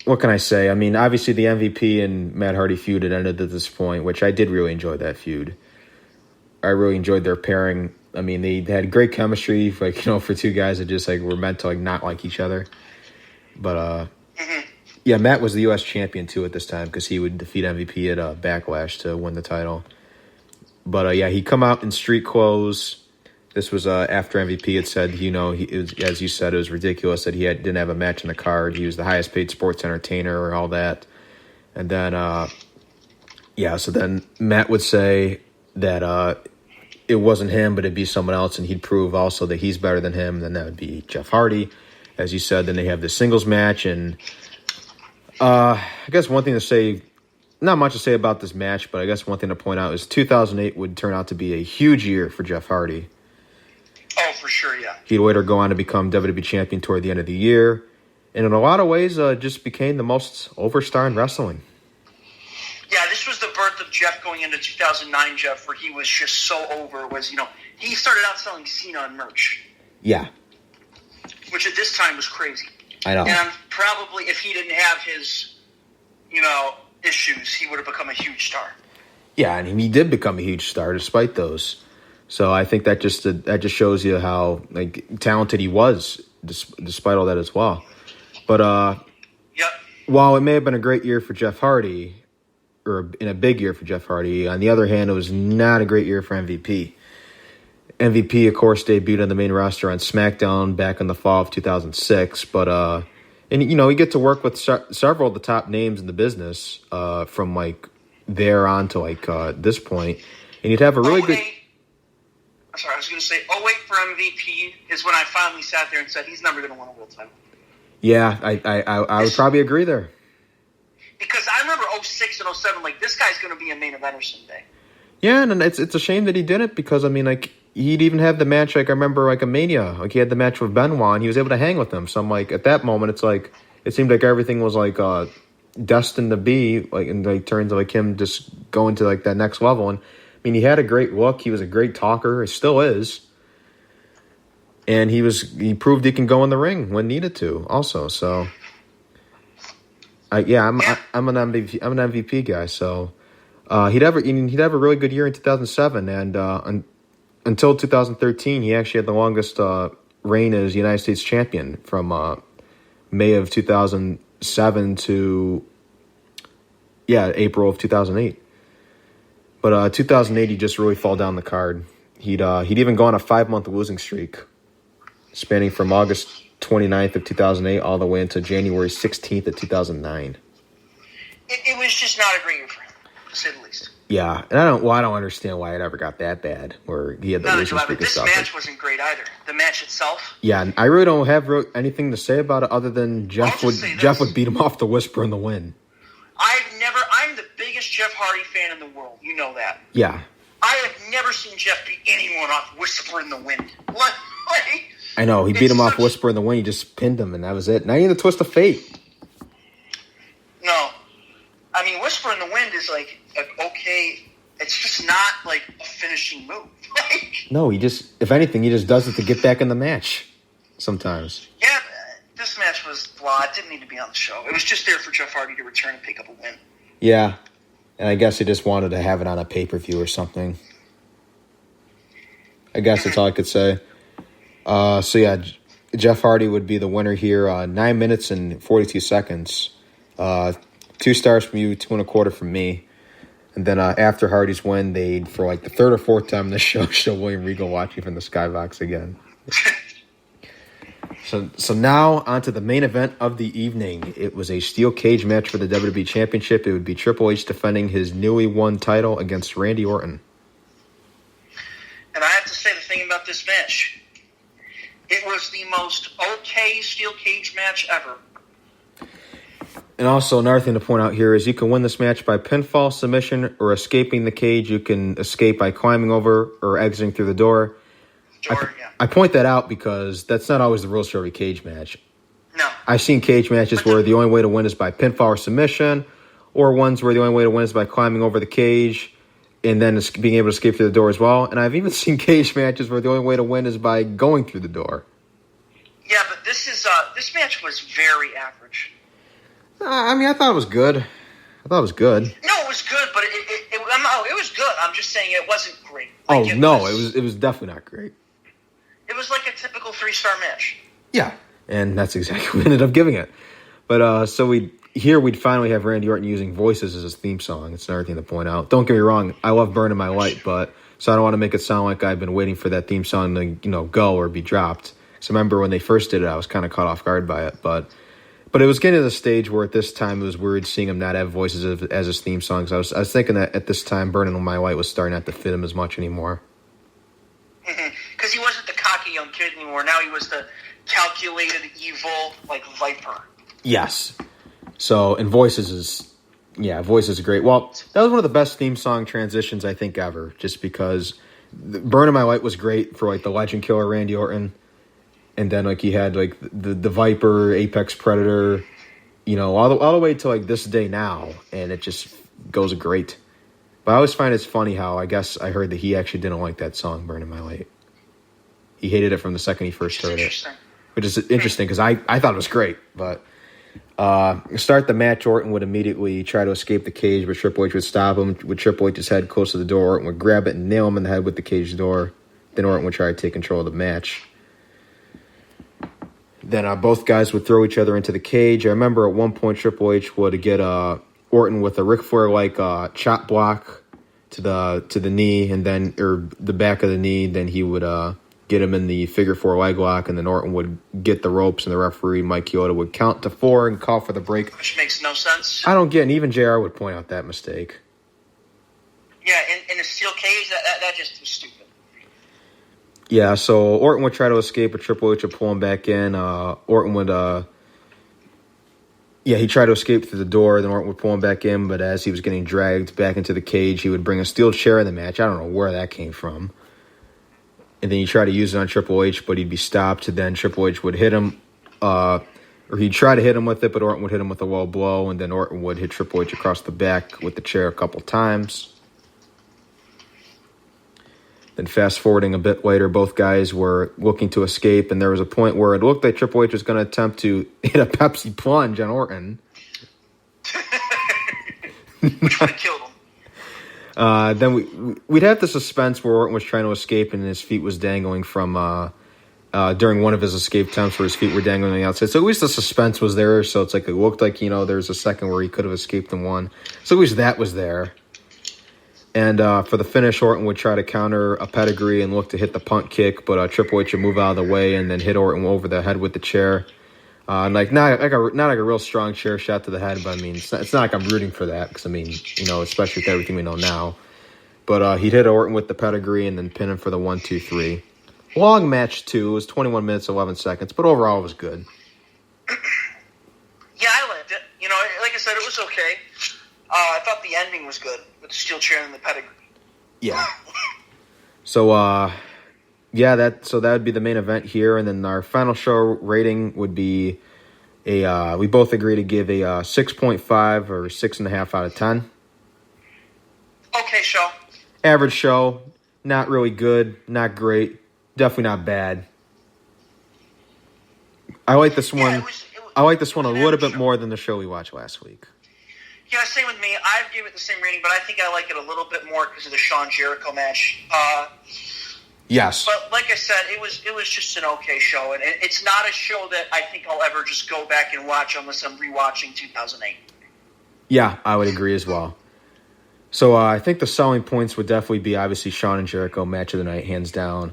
what can I say? I mean, obviously the MVP and Matt Hardy feud had ended at this point, which I did really enjoy that feud. I really enjoyed their pairing. I mean, they had great chemistry, like, for two guys that just like were meant to like not like each other. But yeah, Matt was the U.S. champion too at this time because he would defeat MVP at Backlash to win the title. But yeah, he come out in street clothes. This was after MVP had said, as you said, it was ridiculous that he didn't have a match on the card. He was the highest paid sports entertainer and all that. And then, so then Matt would say that it wasn't him, but it'd be someone else, and he'd prove also that he's better than him. Then that would be Jeff Hardy. As you said, then they have the singles match. And I guess one thing to say, not much to say about this match, but I guess one thing to point out is 2008 would turn out to be a huge year for Jeff Hardy. Oh, for sure, yeah. He'd later go on to become WWE champion toward the end of the year. And in a lot of ways, just became the most over star in wrestling. Yeah, this was the birth of Jeff going into 2009, Jeff, where he was just so over. He started out selling Cena on merch. Yeah. Which at this time was crazy. I know. And probably if he didn't have his, issues, he would have become a huge star. Yeah, and he did become a huge star despite those. So I think that just shows you how talented he was despite all that as well. But yep. While it may have been a great year for Jeff Hardy, or in a big year for Jeff Hardy, on the other hand, it was not a great year for MVP. MVP, of course, debuted on the main roster on SmackDown back in the fall of 2006. But he get to work with several of the top names in the business from there on to this point, and you'd have a really good. I'm sorry, I was going to say 08 for MVP is when I finally sat there and said he's never going to win a world title. Yeah, I would probably agree there. Because I remember 06 and 07, this guy's going to be a main eventer someday. Yeah, and it's a shame that he didn't because, he'd even have the match, I remember, a Mania. He had the match with Benoit, and he was able to hang with him. So I'm at that moment, it seemed like everything was, destined to be, in terms of, him just going to, that next level. And, he had a great look. He was a great talker. He still is. And he proved he can go in the ring when needed to also. So, I'm an MVP guy. So, he'd have a really good year in 2007. And until 2013, he actually had the longest reign as United States champion from May of 2007 to April of 2008. But 2008, he just really fell down the card. He'd even go on a 5-month losing streak, spanning from August 29th of 2008 all the way into January 16th of 2009. It was just not a great year for him, to say the least. Yeah, and I don't understand why it ever got that bad, where he had the losing streak and stuff. This match wasn't great either. The match itself. Yeah, and I really don't have anything to say about it other than Jeff would beat him off the Whisper in the Wind. I'm the biggest Jeff Hardy fan in the world. You know that. Yeah. I have never seen Jeff beat anyone off Whisper in the Wind. I know. He beat him off Whisper in the Wind. He just pinned him, and that was it. Not even the Twist of Fate. No. Whisper in the Wind is okay. It's just not a finishing move. No, if anything, he just does it to get back in the match sometimes. Yeah, this match was blah. It didn't need to be on the show. It was just there for Jeff Hardy to return and pick up a win. Yeah, and I guess he just wanted to have it on a pay-per-view or something. I guess that's all I could say. Jeff Hardy would be the winner here. 9 minutes and 42 seconds. 2 stars from you, 2.25 from me. And then after Hardy's win, they'd, for the third or fourth time in the show William Regal watching from the skybox again. So now on to the main event of the evening. It was a steel cage match for the WWE Championship. It would be Triple H defending his newly won title against Randy Orton. And I have to say the thing about this match, it was the most okay steel cage match ever. And also, another thing to point out here is you can win this match by pinfall, submission, or escaping the cage. You can escape by climbing over or exiting through the door. I point that out because that's not always the rules for every cage match. No. I've seen cage matches where the only way to win is by pinfall or submission, or ones where the only way to win is by climbing over the cage and then being able to escape through the door as well. And I've even seen cage matches where the only way to win is by going through the door. Yeah, but this match was very average. I mean, I thought it was good. No, it was good, but it was good. I'm just saying it wasn't great. Like, it was definitely not great. It was like a typical 3-star match. Yeah, and that's exactly what we ended up giving it. But so we'd finally have Randy Orton using voices as his theme song. It's another thing to point out. Don't get me wrong, I love Burning My Light, but so I don't want to make it sound like I've been waiting for that theme song to go or be dropped. So remember when they first did it, I was kind of caught off guard by it, but it was getting to the stage where at this time it was weird seeing him not have voices as his theme songs. I was thinking that at this time Burning My Light was starting not to fit him as much anymore. Because he wasn't the cocky young kid anymore. Now he was the calculated, evil, like Viper. Yes. So, and voices is great. Well, that was one of the best theme song transitions I think ever, just because Burning My Light was great for like the Legend Killer Randy Orton, and then like he had like the Viper, Apex Predator, all the way to like this day now, and it just goes great. But I always find it's funny how I guess I heard that he actually didn't like that song, Burning My Light. He hated it from the second he first heard it. Which is interesting because I thought it was great. But to start the match, Orton would immediately try to escape the cage, but Triple H would stop him with Triple H's head close to the door. Orton would grab it and nail him in the head with the cage door. Then Orton would try to take control of the match. Then both guys would throw each other into the cage. I remember at one point Triple H would get Orton with a Ric Flair-like chop block to the knee, and then or the back of the knee. Then he would get him in the figure 4 leg lock, and then Orton would get the ropes, and the referee, Mike Chioda, would count to 4 and call for the break. Which makes no sense. I don't get it, and even JR would point out that mistake. Yeah, in a steel cage, that just was stupid. Yeah, so Orton would try to escape, but Triple H would pull him back in. Orton would, he'd try to escape through the door, then Orton would pull him back in, but as he was getting dragged back into the cage, he would bring a steel chair in the match. I don't know where that came from. And then he'd try to use it on Triple H, but he'd be stopped. Then Triple H would hit him, or he'd try to hit him with it, but Orton would hit him with a low blow, and then Orton would hit Triple H across the back with the chair a couple times. Then fast forwarding a bit later, both guys were looking to escape, and there was a point where it looked like Triple H was going to attempt to hit a Pepsi plunge on Orton. Which would have killed him. Then we'd have the suspense where Orton was trying to escape and his feet was dangling from during one of his escape attempts where his feet were dangling on the outside. So at least the suspense was there. So it's like it looked like there's a second where he could have escaped and won. So at least that was there. And for the finish, Orton would try to counter a pedigree and look to hit the punt kick, but Triple H would move out of the way and then hit Orton over the head with the chair. Not like a real strong chair shot to the head, but I mean, it's not like I'm rooting for that because I mean, especially with everything we know now. But he'd hit Orton with the pedigree and then pin him for the 1-2-3. Long match too. It was 21 minutes 11 seconds, but overall it was good. Yeah, I liked it. Like I said, it was okay. I thought the ending was good with the steel chair and the pedigree. Yeah. So that would be the main event here, and then our final show rating would be we both agree to give a 6.5 or 6.5 out of 10. Okay, show. Average show, not really good, not great, definitely not bad. I like this one. I like this one a little bit more than the show we watched last week. Yeah, same with me. I gave it the same rating, but I think I like it a little bit more because of the Shawn Jericho match. Yes. But like I said, it was just an okay show, and it's not a show that I think I'll ever just go back and watch unless I'm rewatching 2008. Yeah, I would agree as well. So I think the selling points would definitely be obviously Shawn and Jericho match of the night, hands down.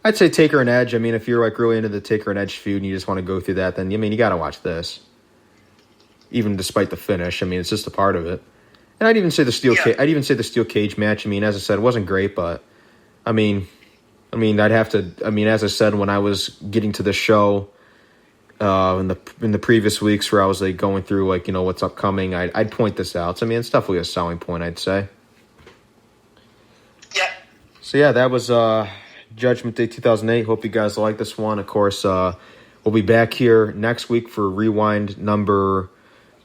I'd say Taker and Edge. I mean, if you're like really into the Taker and Edge feud and you just want to go through that, then you got to watch this. Even despite the finish, I mean, it's just a part of it. And I'd even say the steel cage match. I mean, as I said, it wasn't great, but I mean, I'd have to. I mean, as I said, when I was getting to the show in the previous weeks, where I was like going through like what's upcoming, I'd point this out. So, I mean, it's definitely a selling point, I'd say. Yeah. So yeah, that was Judgment Day 2008. Hope you guys like this one. Of course, we'll be back here next week for Rewind number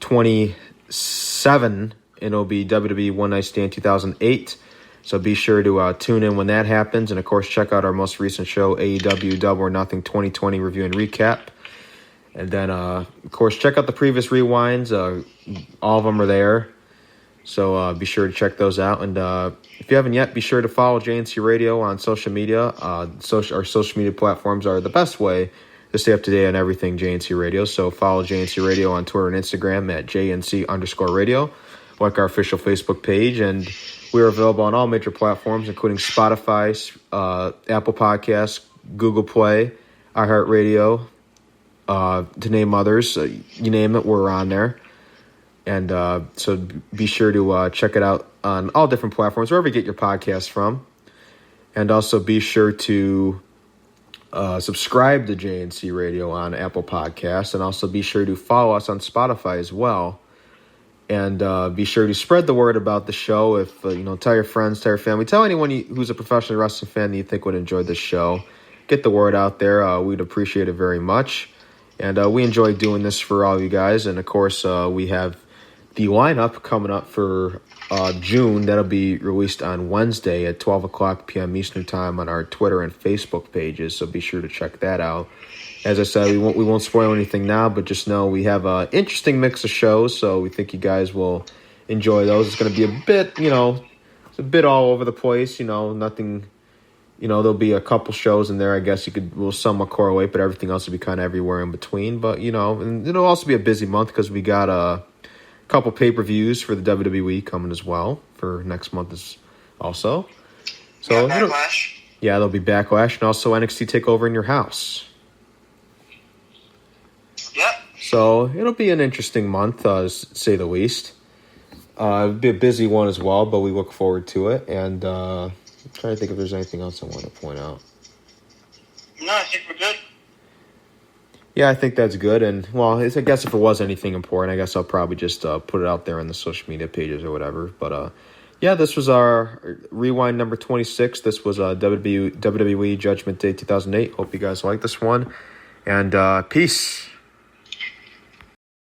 27, and it'll be WWE One Night Stand 2008. So be sure to tune in when that happens. And, of course, check out our most recent show, AEW Double or Nothing 2020 Review and Recap. And then, of course, check out the previous rewinds. All of them are there. So be sure to check those out. And if you haven't yet, be sure to follow JNC Radio on social media. Our social media platforms are the best way to stay up to date on everything JNC Radio. So follow JNC Radio on Twitter and Instagram at JNC_radio. Like our official Facebook page. And we are available on all major platforms, including Spotify, Apple Podcasts, Google Play, iHeartRadio, to name others. You name it, we're on there. And so be sure to check it out on all different platforms, wherever you get your podcasts from. And also be sure to subscribe to JNC Radio on Apple Podcasts. And also be sure to follow us on Spotify as well. And be sure to spread the word about the show. If tell your friends, tell your family, tell anyone who's a professional wrestling fan that you think would enjoy this show. Get the word out there. We'd appreciate it very much. And we enjoy doing this for all you guys. And, of course, we have the lineup coming up for June. That'll be released on Wednesday at 12 o'clock p.m. Eastern Time on our Twitter and Facebook pages. So be sure to check that out. As I said, we won't spoil anything now, but just know we have an interesting mix of shows. So we think you guys will enjoy those. It's going to be a bit, it's a bit all over the place. Nothing. There'll be a couple shows in there. I guess will somewhat correlate, but everything else will be kind of everywhere in between. But, and it'll also be a busy month because we got a couple pay-per-views for the WWE coming as well for next month also. So, Backlash. Yeah, there'll be Backlash and also NXT TakeOver in your house. Yep. So it'll be an interesting month, to say the least. It'll be a busy one as well, but we look forward to it. And I'm trying to think if there's anything else I want to point out. No, I think we're good. Yeah, I think that's good. And, well, I guess if it was anything important, I guess I'll probably just put it out there on the social media pages or whatever. But, yeah, this was our Rewind number 26. This was WWE Judgment Day 2008. Hope you guys like this one. And peace.